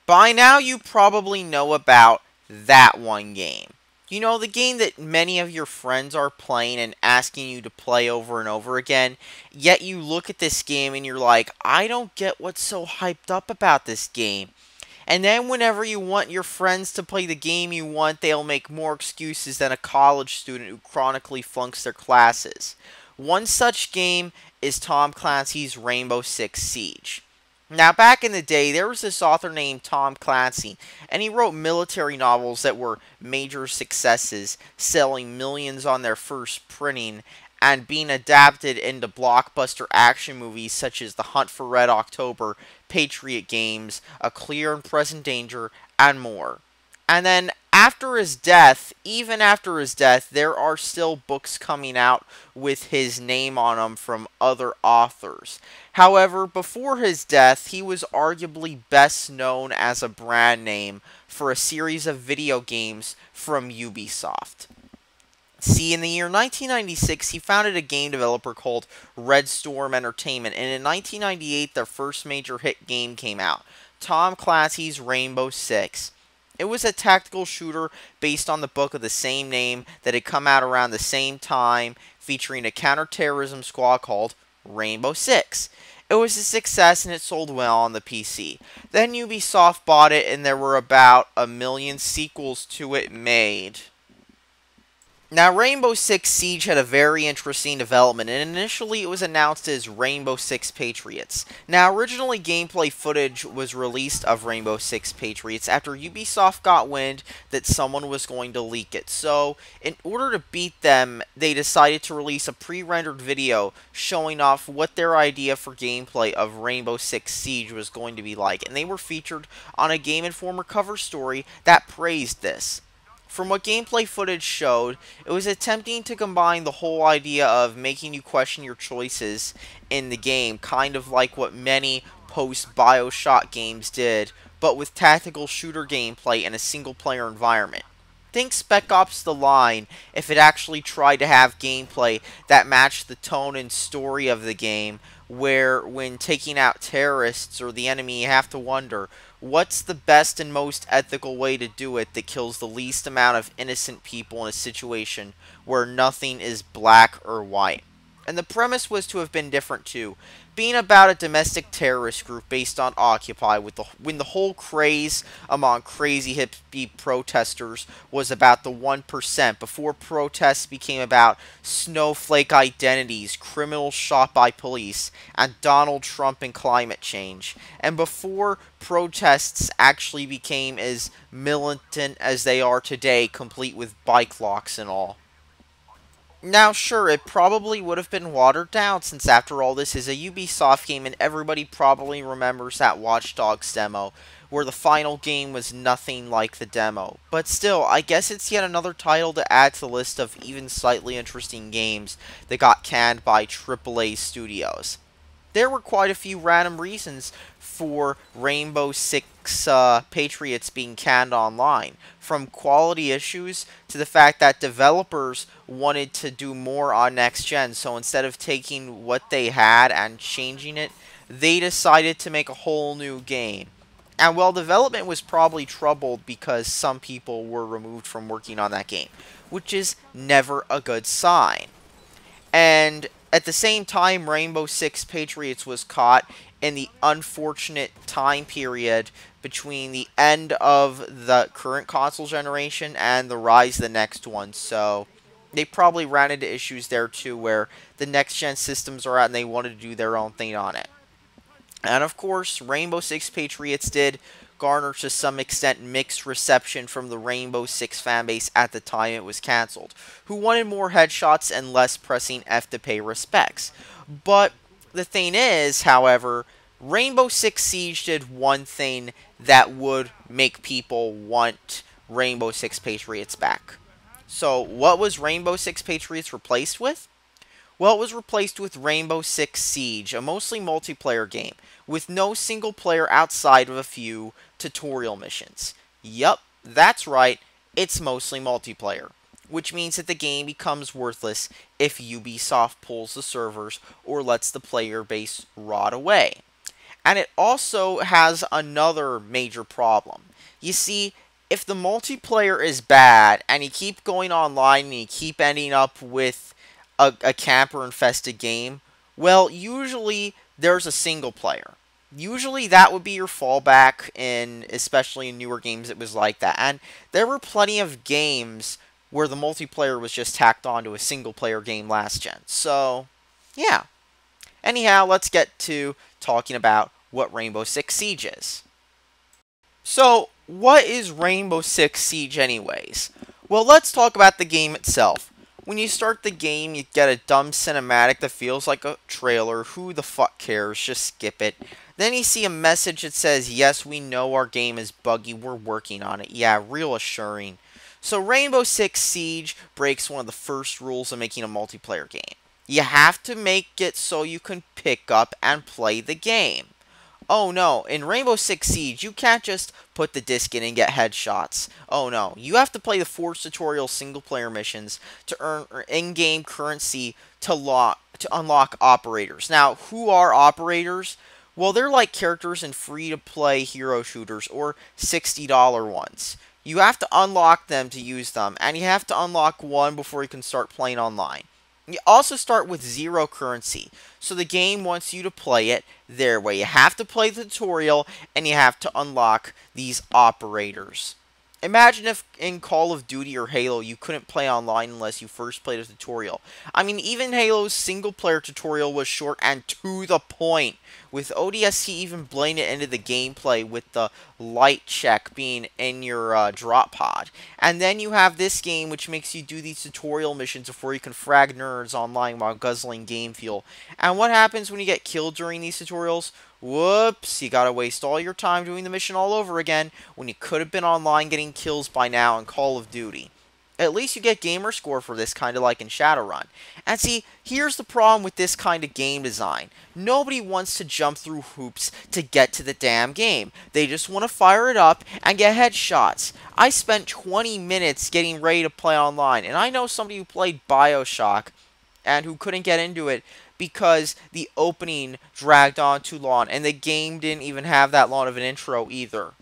By now, you probably know about that one game. You know, the game that many of your friends are playing and asking you to play over and over again, yet you look at this game and you're like, I don't get what's so hyped up about this game. And then whenever you want your friends to play the game you want, they'll make more excuses than a college student who chronically flunks their classes. One such game is Tom Clancy's Rainbow Six Siege. Now, back in the day, there was this author named Tom Clancy, and he wrote military novels that were major successes, selling millions on their first printing, and being adapted into blockbuster action movies such as The Hunt for Red October, Patriot Games, A Clear and Present Danger, and more. And then after his death, even after his death, there are still books coming out with his name on them from other authors. However, before his death, he was arguably best known as a brand name for a series of video games from Ubisoft. See, in the year 1996, he founded a game developer called Red Storm Entertainment, and in 1998, their first major hit game came out, Tom Clancy's Rainbow Six. It was a tactical shooter based on the book of the same name that had come out around the same time, featuring a counterterrorism squad called Rainbow Six. It was a success and it sold well on the PC. Then Ubisoft bought it and there were about a million sequels to it made. Now, Rainbow Six Siege had a very interesting development, and initially it was announced as Rainbow Six Patriots. Now, originally gameplay footage was released of Rainbow Six Patriots after Ubisoft got wind that someone was going to leak it. So, in order to beat them, they decided to release a pre-rendered video showing off what their idea for gameplay of Rainbow Six Siege was going to be like, and they were featured on a Game Informer cover story that praised this. From what gameplay footage showed, it was attempting to combine the whole idea of making you question your choices in the game, kind of like what many post-BioShock games did, but with tactical shooter gameplay in a single-player environment. Think Spec Ops: The Line if it actually tried to have gameplay that matched the tone and story of the game, where when taking out terrorists or the enemy you have to wonder, what's the best and most ethical way to do it that kills the least amount of innocent people in a situation where nothing is black or white? And the premise was to have been different too, being about a domestic terrorist group based on Occupy, when the whole craze among crazy hippie protesters was about the 1%, before protests became about snowflake identities, criminals shot by police, and Donald Trump and climate change, and before protests actually became as militant as they are today, complete with bike locks and all. Now, sure, it probably would have been watered down, since after all this is a Ubisoft game and everybody probably remembers that Watch Dogs demo, where the final game was nothing like the demo. But still, I guess it's yet another title to add to the list of even slightly interesting games that got canned by AAA studios. There were quite a few random reasons for Rainbow Six Patriots being canned online, from quality issues to the fact that developers wanted to do more on next gen, so instead of taking what they had and changing it, they decided to make a whole new game. And while development was probably troubled because some people were removed from working on that game, which is never a good sign. And at the same time, Rainbow Six Patriots was caught in the unfortunate time period between the end of the current console generation and the rise of the next one. So they probably ran into issues there too, where the next gen systems are out and they wanted to do their own thing on it. And of course, Rainbow Six Patriots did garner to some extent mixed reception from the Rainbow Six fanbase at the time it was cancelled, who wanted more headshots and less pressing F to pay respects. But the thing is, however, Rainbow Six Siege did one thing that would make people want Rainbow Six Patriots back. So, what was Rainbow Six Patriots replaced with? Well, it was replaced with Rainbow Six Siege, a mostly multiplayer game, with no single player outside of a few tutorial missions. Yup, that's right, it's mostly multiplayer, which means that the game becomes worthless if Ubisoft pulls the servers or lets the player base rot away. And it also has another major problem. You see, if the multiplayer is bad and you keep going online and you keep ending up with a camper infested game, well, usually there's a single player. Usually that would be your fallback in, especially in newer games, it was like that. And there were plenty of games where the multiplayer was just tacked onto a single player game last gen. So, yeah. Anyhow, let's get to talking about what Rainbow Six Siege is. So, what is Rainbow Six Siege anyways? Well, let's talk about the game itself. When you start the game, you get a dumb cinematic that feels like a trailer. Who the fuck cares? Just skip it. Then you see a message that says, yes, we know our game is buggy, we're working on it. Yeah, real assuring. So Rainbow Six Siege breaks one of the first rules of making a multiplayer game. You have to make it so you can pick up and play the game. Oh no, in Rainbow Six Siege, you can't just put the disc in and get headshots. Oh no, you have to play the Force tutorial single-player missions to earn in-game currency to unlock operators. Now, who are operators? Well, they're like characters in free-to-play hero shooters or $60 ones. You have to unlock them to use them, and you have to unlock one before you can start playing online. You also start with 0 currency, so the game wants you to play it their way. You have to play the tutorial, and you have to unlock these operators. Imagine if in Call of Duty or Halo you couldn't play online unless you first played a tutorial. I mean, even Halo's single-player tutorial was short and to the point, with ODST even blending it into the gameplay with the light check being in your drop pod. And then you have this game which makes you do these tutorial missions before you can frag nerds online while guzzling game fuel. And what happens when you get killed during these tutorials? Whoops, you gotta waste all your time doing the mission all over again when you could have been online getting kills by now in Call of Duty. At least you get gamer score for this, kind of like in Shadowrun. And see, here's the problem with this kind of game design. Nobody wants to jump through hoops to get to the damn game. They just want to fire it up and get headshots. I spent 20 minutes getting ready to play online, and I know somebody who played BioShock and who couldn't get into it because the opening dragged on too long, and the game didn't even have that long of an intro either.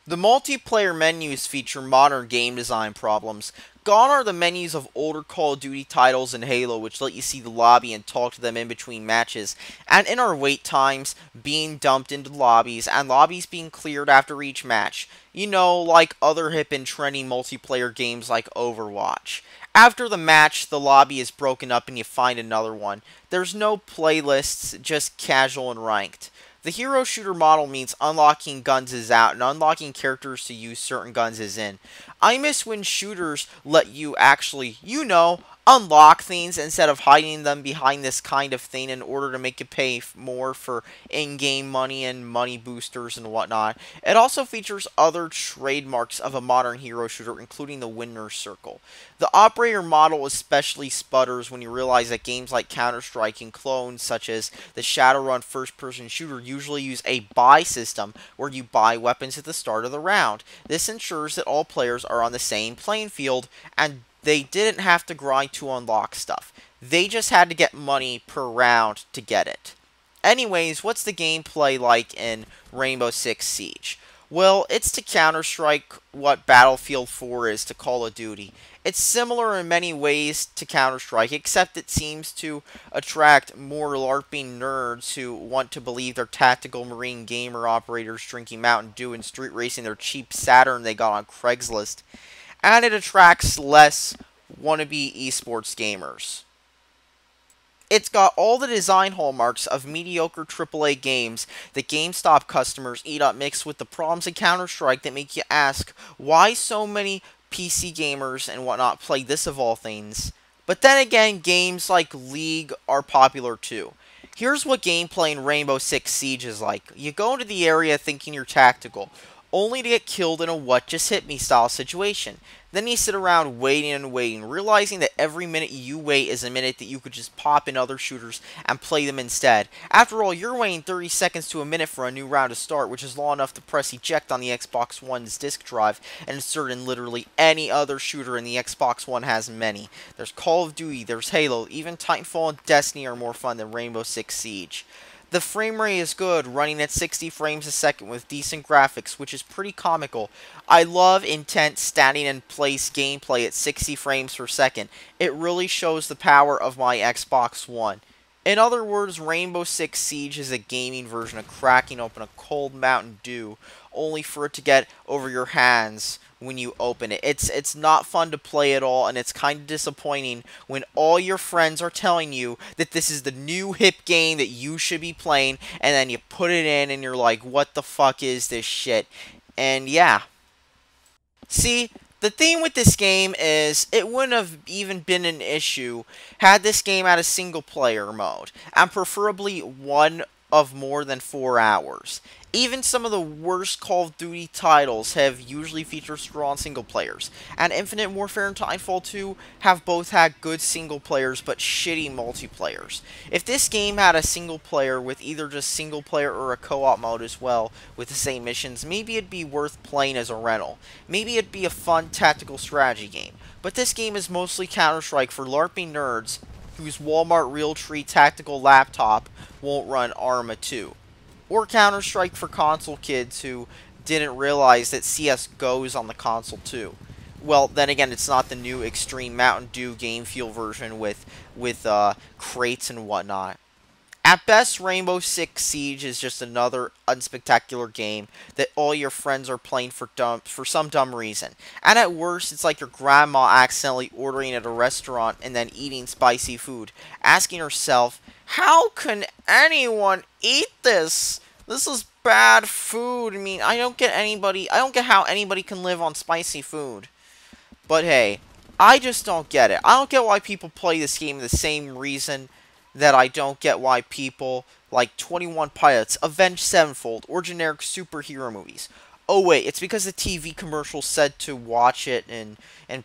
The multiplayer menus feature modern game design problems. Gone are the menus of older Call of Duty titles and Halo, which let you see the lobby and talk to them in between matches, and in our wait times being dumped into lobbies, and lobbies being cleared after each match. You know, like other hip and trending multiplayer games like Overwatch. After the match, the lobby is broken up and you find another one. There's no playlists, just casual and ranked. The hero shooter model means unlocking guns is out and unlocking characters to use certain guns is in. I miss when shooters let you actually, unlock things instead of hiding them behind this kind of thing in order to make you pay more for in-game money and money boosters and whatnot. It also features other trademarks of a modern hero shooter, including the winner's circle. The operator model especially sputters when you realize that games like Counter-Strike and clones such as the Shadowrun first-person shooter usually use a buy system where you buy weapons at the start of the round. This ensures that all players are on the same playing field and they didn't have to grind to unlock stuff. They just had to get money per round to get it. Anyways, what's the gameplay like in Rainbow Six Siege? Well, it's to Counter-Strike what Battlefield 4 is to Call of Duty. It's similar in many ways to Counter-Strike, except it seems to attract more LARPing nerds who want to believe they're tactical marine gamer operators drinking Mountain Dew and street racing their cheap Saturn they got on Craigslist. And it attracts less wannabe esports gamers. It's got all the design hallmarks of mediocre AAA games that GameStop customers eat up, mixed with the problems in Counter-Strike that make you ask why so many PC gamers and whatnot play this of all things. But then again, games like League are popular too. Here's what gameplay in Rainbow Six Siege is like. You go into the area thinking you're tactical, only to get killed in a what just hit me style situation. Then you sit around waiting and waiting, realizing that every minute you wait is a minute that you could just pop in other shooters and play them instead. After all, you're waiting 30 seconds to a minute for a new round to start, which is long enough to press eject on the Xbox One's disk drive and insert in literally any other shooter, and the Xbox One has many. There's Call of Duty, there's Halo, even Titanfall and Destiny are more fun than Rainbow Six Siege. The frame rate is good, running at 60 frames a second with decent graphics, which is pretty comical. I love intense standing in place gameplay at 60 frames per second. It really shows the power of my Xbox One. In other words, Rainbow Six Siege is a gaming version of cracking open a cold Mountain Dew, only for it to get over your hands when you open it. It's not fun to play at all, and it's kind of disappointing when all your friends are telling you that this is the new hip game that you should be playing, and then you put it in and you're like, what the fuck is this shit? And yeah. See, the thing with this game is it wouldn't have even been an issue had this game had a single player mode, and preferably one of more than 4 hours. Even some of the worst Call of Duty titles have usually featured strong single players, and Infinite Warfare and Titanfall 2 have both had good single players but shitty multiplayers. If this game had a single player with either just single player or a co-op mode as well with the same missions, maybe it'd be worth playing as a rental. Maybe it'd be a fun tactical strategy game. But this game is mostly Counter-Strike for LARPing nerds whose Walmart Realtree tactical laptop won't run Arma 2. Or Counter-Strike for console kids who didn't realize that CS goes on the console too. Well, then again, it's not the new Extreme Mountain Dew Game Fuel version with crates and whatnot. At best, Rainbow Six Siege is just another unspectacular game that all your friends are playing for some dumb reason. And at worst, it's like your grandma accidentally ordering at a restaurant and then eating spicy food, asking herself, how can anyone eat this? This is bad food. I mean, I don't get how anybody can live on spicy food. But hey, I just don't get it. I don't get why people play this game the same reason that I don't get why people like 21 Pilots, Avenged Sevenfold, or generic superhero movies. Oh wait, it's because the TV commercial said to watch it and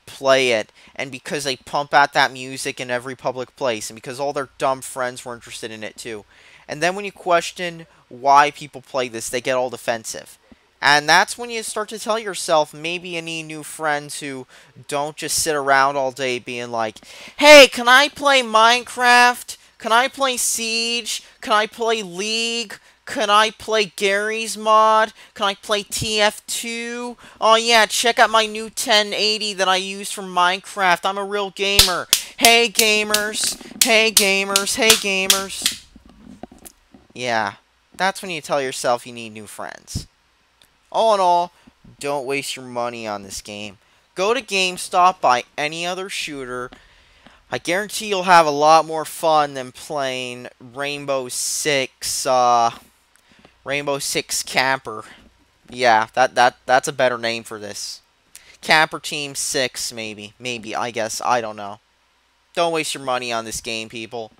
play it, and because they pump out that music in every public place, and because all their dumb friends were interested in it too. And then when you question why people play this, they get all defensive. And that's when you start to tell yourself, maybe you need new friends who don't just sit around all day being like, hey, can I play Minecraft? Can I play Siege? Can I play League? Can I play Gary's mod? Can I play TF2? Oh yeah, check out my new 1080 that I use for Minecraft. I'm a real gamer. Hey gamers. Hey gamers. Hey gamers. Yeah, that's when you tell yourself you need new friends. All in all, don't waste your money on this game. Go to GameStop, buy any other shooter. I guarantee you'll have a lot more fun than playing Rainbow Six Camper. Yeah, that's a better name for this. Camper Team 6, maybe. Maybe, I guess. I don't know. Don't waste your money on this game, people.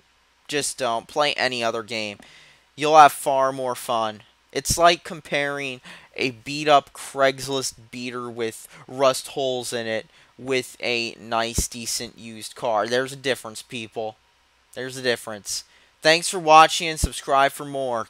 Just don't. Play any other game. You'll have far more fun. It's like comparing a beat-up Craigslist beater with rust holes in it with a nice, decent used car. There's a difference, people. There's a difference. Thanks for watching and subscribe for more.